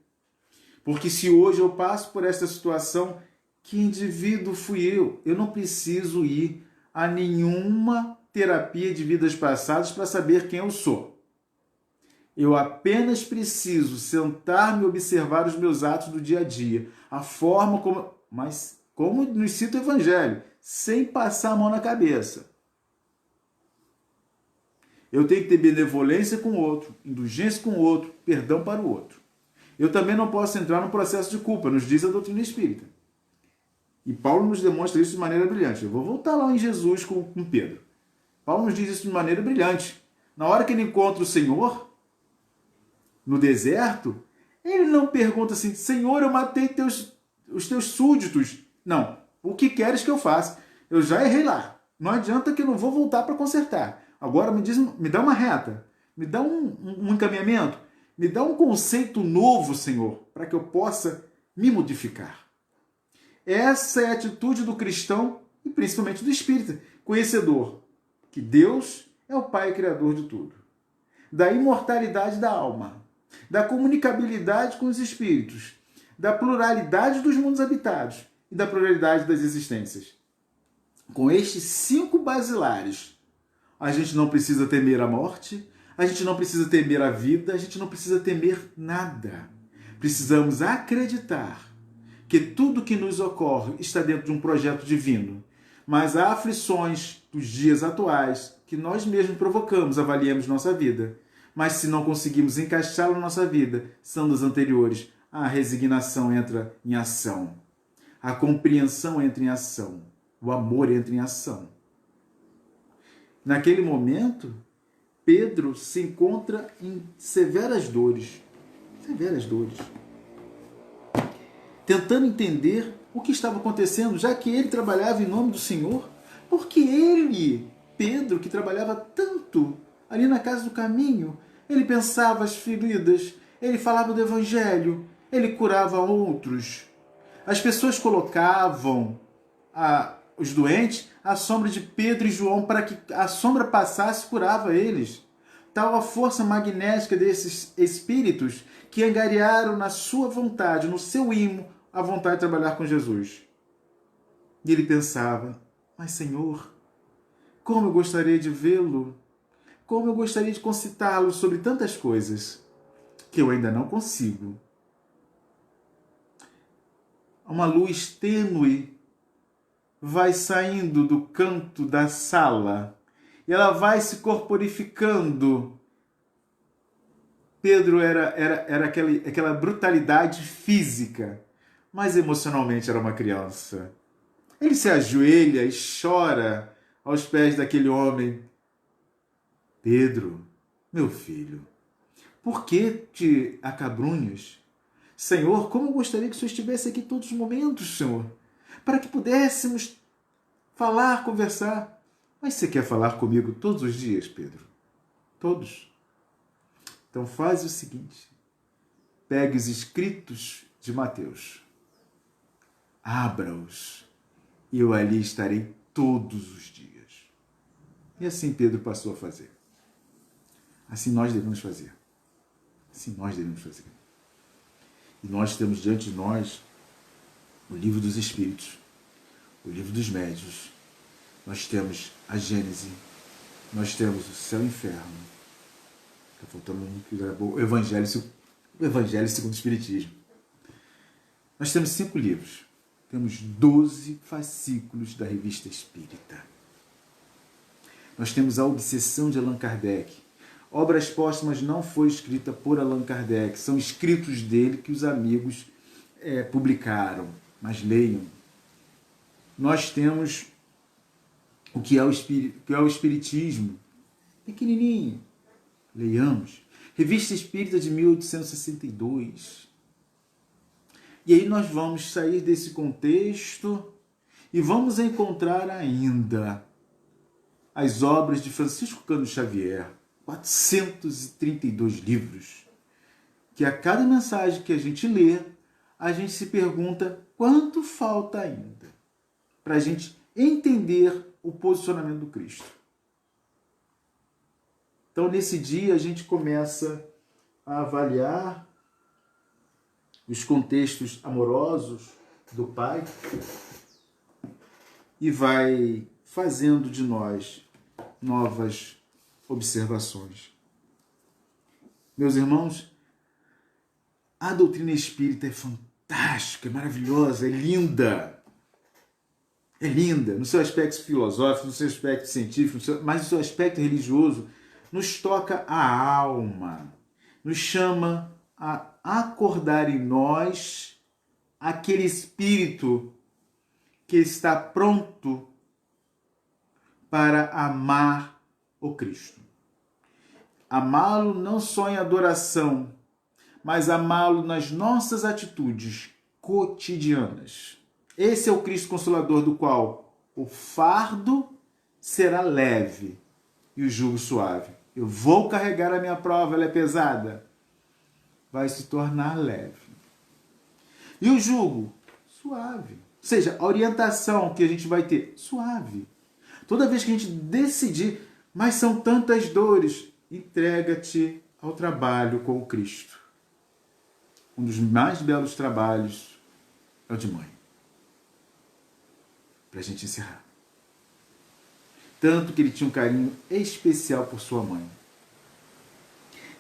Porque se hoje eu passo por esta situação, que indivíduo fui eu? Eu não preciso ir a nenhuma terapia de vidas passadas para saber quem eu sou. Eu apenas preciso sentar-me e observar os meus atos do dia a dia. A forma como... Mas como nos cita o Evangelho, sem passar a mão na cabeça. Eu tenho que ter benevolência com o outro, indulgência com o outro, perdão para o outro. Eu também não posso entrar no processo de culpa, nos diz a doutrina espírita. E Paulo nos demonstra isso de maneira brilhante. Eu vou voltar lá em Jesus com Pedro. Paulo nos diz isso de maneira brilhante. Na hora que ele encontra o Senhor, no deserto, ele não pergunta assim: Senhor, eu matei os teus súditos. Não. O que queres que eu faça? Eu já errei lá. Não adianta que eu não vou voltar para consertar. Agora me dá uma reta. Me dá um encaminhamento. Me dá um conceito novo, Senhor, para que eu possa me modificar. Essa é a atitude do cristão e principalmente do espírita, conhecedor que Deus é o Pai Criador de tudo. Da imortalidade da alma, da comunicabilidade com os espíritos, da pluralidade dos mundos habitados e da pluralidade das existências. Com estes 5 basilares, a gente não precisa temer a morte, a gente não precisa temer a vida, a gente não precisa temer nada. Precisamos acreditar que tudo que nos ocorre está dentro de um projeto divino. Mas há aflições dos dias atuais que nós mesmos provocamos, avaliamos nossa vida. Mas se não conseguimos encaixá-lo na nossa vida, são dos anteriores. A resignação entra em ação. A compreensão entra em ação. O amor entra em ação. Naquele momento, Pedro se encontra em severas dores. Tentando entender o que estava acontecendo, já que ele trabalhava em nome do Senhor. Porque ele, Pedro, que trabalhava tanto ali na Casa do Caminho, ele pensava as feridas, ele falava do Evangelho, ele curava outros. As pessoas colocavam os doentes à sombra de Pedro e João para que a sombra passasse e curava eles. tal a força magnética desses espíritos que angariaram na sua vontade, no seu imo, a vontade de trabalhar com Jesus. E ele pensava, mas Senhor, como eu gostaria de vê-lo, como eu gostaria de concitá-lo sobre tantas coisas que eu ainda não consigo. Uma luz tênue vai saindo do canto da sala e ela vai se corporificando. Pedro era aquela brutalidade física, mas emocionalmente era uma criança. Ele se ajoelha e chora aos pés daquele homem. Pedro, meu filho, por que te acabrunhas? Senhor, como eu gostaria que o Senhor estivesse aqui todos os momentos, Senhor, para que pudéssemos falar, conversar. Mas você quer falar comigo todos os dias, Pedro? Todos. Então faz o seguinte, pegue os escritos de Mateus, abra-os, e eu ali estarei todos os dias. E assim Pedro passou a fazer. Assim nós devemos fazer. Assim nós devemos fazer. E nós temos diante de nós o livro dos Espíritos, o livro dos Médiuns. Nós temos a Gênese, nós temos o Céu e o Inferno. Está faltando um que era bom, o Evangelho segundo o Espiritismo. Nós temos 5 livros. Temos 12 fascículos da Revista Espírita. Nós temos a Obsessão de Allan Kardec. Obras póstumas não foi escrita por Allan Kardec, são escritos dele que os amigos publicaram, mas leiam. Nós temos o que é o Espiritismo, pequenininho, leiamos. Revista Espírita de 1862. E aí nós vamos sair desse contexto e vamos encontrar ainda as obras de Francisco Cândido Xavier, 432 livros, que a cada mensagem que a gente lê, a gente se pergunta quanto falta ainda para a gente entender o posicionamento do Cristo. Então, nesse dia, a gente começa a avaliar os contextos amorosos do Pai e vai fazendo de nós novas observações. Meus irmãos, a doutrina espírita é fantástica, é maravilhosa, é linda. É linda no seu aspecto filosófico, no seu aspecto científico, mas no seu aspecto religioso, nos toca a alma, nos chama a acordar em nós aquele espírito que está pronto para amar o Cristo. Amá-lo não só em adoração, mas amá-lo nas nossas atitudes cotidianas. Esse é o Cristo Consolador do qual o fardo será leve e o jugo suave. Eu vou carregar a minha prova, ela é pesada. Vai se tornar leve. E o jugo? Suave. Ou seja, a orientação que a gente vai ter, suave. Toda vez que a gente decidir, mas são tantas dores, entrega-te ao trabalho com o Cristo. Um dos mais belos trabalhos é o de mãe. Para a gente encerrar. Tanto que ele tinha um carinho especial por sua mãe.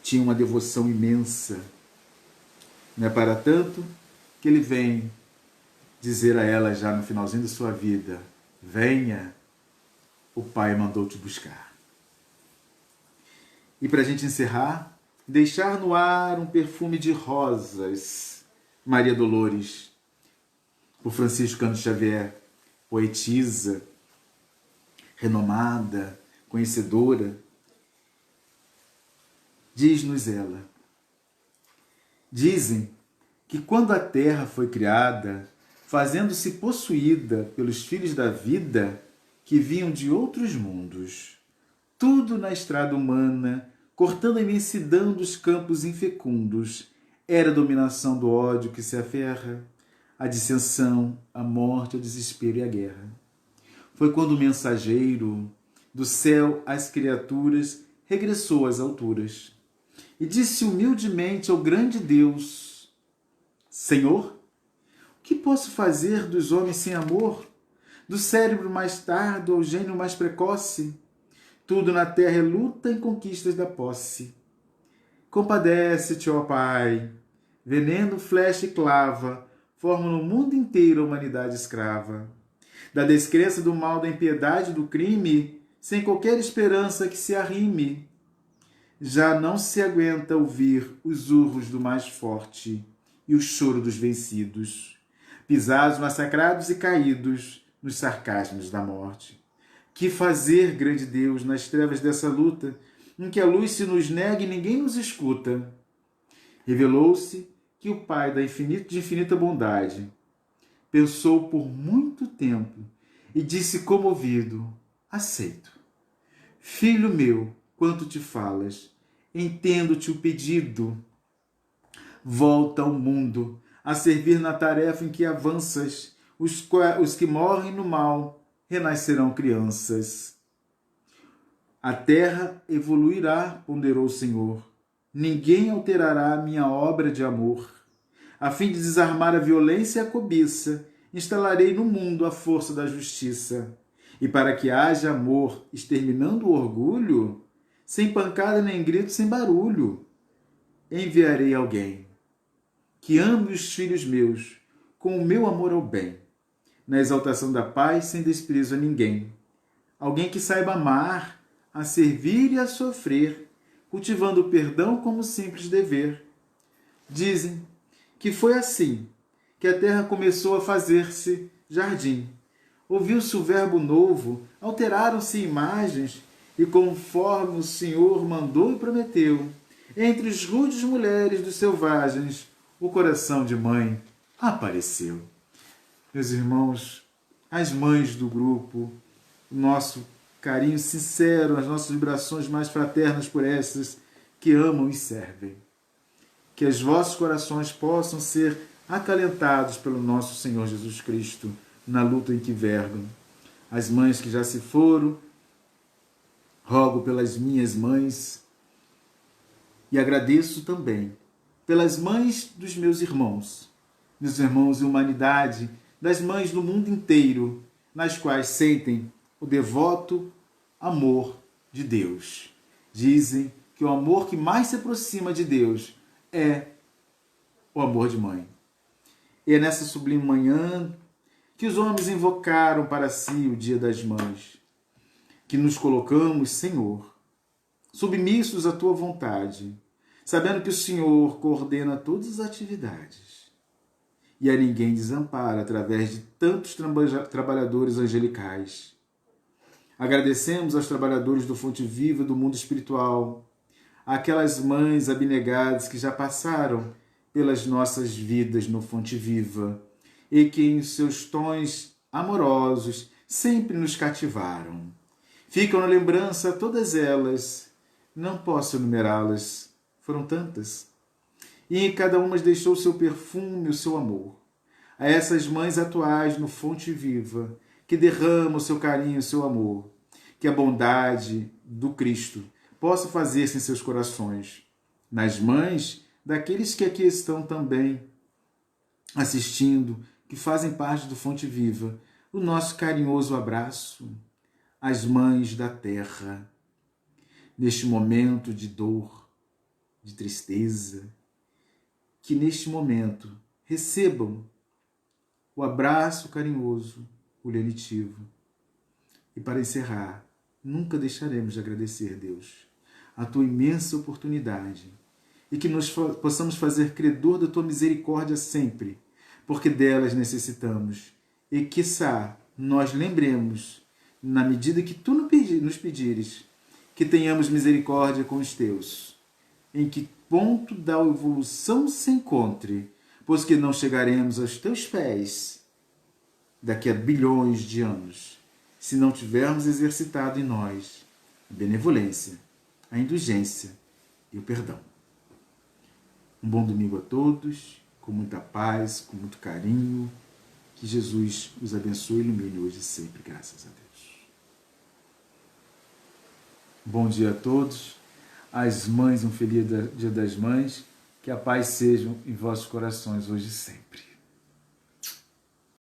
Tinha uma devoção imensa. Não é para tanto que ele vem dizer a ela já no finalzinho da sua vida, venha, o Pai mandou te buscar. E para a gente encerrar, deixar no ar um perfume de rosas, Maria Dolores, por Francisco Cândido Xavier, poetisa, renomada, conhecedora. Diz-nos ela, dizem que quando a terra foi criada, fazendo-se possuída pelos filhos da vida que vinham de outros mundos, tudo na estrada humana, cortando a imensidão dos campos infecundos, era a dominação do ódio que se aferra, a dissensão, a morte, o desespero e a guerra. Foi quando o mensageiro do céu às criaturas regressou às alturas e disse humildemente ao grande Deus: Senhor, o que posso fazer dos homens sem amor? Do cérebro mais tardo ao gênio mais precoce? Tudo na terra é luta em conquistas da posse. Compadece-te, ó Pai. Veneno, flecha e clava formam no mundo inteiro a humanidade escrava. Da descrença do mal, da impiedade do crime, sem qualquer esperança que se arrime. Já não se aguenta ouvir os urros do mais forte e o choro dos vencidos, pisados, massacrados e caídos nos sarcasmos da morte. Que fazer, grande Deus, nas trevas dessa luta, em que a luz se nos nega e ninguém nos escuta? Revelou-se que o Pai de infinita bondade pensou por muito tempo e disse comovido: aceito. Filho meu, quanto te falas, entendo-te o pedido. Volta ao mundo, a servir na tarefa em que avanças. Os que morrem no mal renascerão crianças. A terra evoluirá, ponderou o Senhor. Ninguém alterará a minha obra de amor. A fim de desarmar a violência e a cobiça, instalarei no mundo a força da justiça. E para que haja amor, exterminando o orgulho, sem pancada nem grito, sem barulho, enviarei alguém que ame os filhos meus com o meu amor ao bem, na exaltação da paz, sem desprezo a ninguém. Alguém que saiba amar, a servir e a sofrer, cultivando o perdão como simples dever. Dizem que foi assim que a terra começou a fazer-se jardim. Ouviu-se o verbo novo, alteraram-se imagens, e conforme o Senhor mandou e prometeu, entre os rudes mulheres dos selvagens, o coração de mãe apareceu. Meus irmãos, as mães do grupo, o nosso carinho sincero, as nossas vibrações mais fraternas por essas que amam e servem. Que os vossos corações possam ser acalentados pelo nosso Senhor Jesus Cristo na luta em que vergam. As mães que já se foram, rogo pelas minhas mães e agradeço também pelas mães dos meus irmãos em humanidade, das mães do mundo inteiro, nas quais sentem o devoto amor de Deus. Dizem que o amor que mais se aproxima de Deus é o amor de mãe. E é nessa sublime manhã que os homens invocaram para si o Dia das Mães, que nos colocamos, Senhor, submissos à Tua vontade, sabendo que o Senhor coordena todas as atividades e a ninguém desampara através de tantos trabalhadores angelicais. Agradecemos aos trabalhadores do Fonte Viva do mundo espiritual, aquelas mães abnegadas que já passaram pelas nossas vidas no Fonte Viva e que em seus tons amorosos sempre nos cativaram. Ficam na lembrança todas elas, não posso enumerá-las, foram tantas. E em cada uma deixou o seu perfume, o seu amor. A essas mães atuais no Fonte Viva, que derramam o seu carinho, o seu amor, que a bondade do Cristo possa fazer-se em seus corações, nas mães daqueles que aqui estão também assistindo, que fazem parte do Fonte Viva, o nosso carinhoso abraço às mães da terra, neste momento de dor, de tristeza, que neste momento recebam o abraço carinhoso, o lenitivo. E para encerrar, nunca deixaremos de agradecer, Deus, a Tua imensa oportunidade e que nós possamos fazer credor da Tua misericórdia sempre, porque delas necessitamos. E, quiçá, nós lembremos, na medida que Tu nos pedires, que tenhamos misericórdia com os Teus, em que ponto da evolução se encontre, pois que não chegaremos aos Teus pés daqui a bilhões de anos, se não tivermos exercitado em nós a benevolência, a indulgência e o perdão. Um bom domingo a todos, com muita paz, com muito carinho. Que Jesus os abençoe e ilumine hoje e sempre, graças a Deus. Bom dia a todos. Às mães, um feliz Dia das Mães. Que a paz seja em vossos corações hoje e sempre.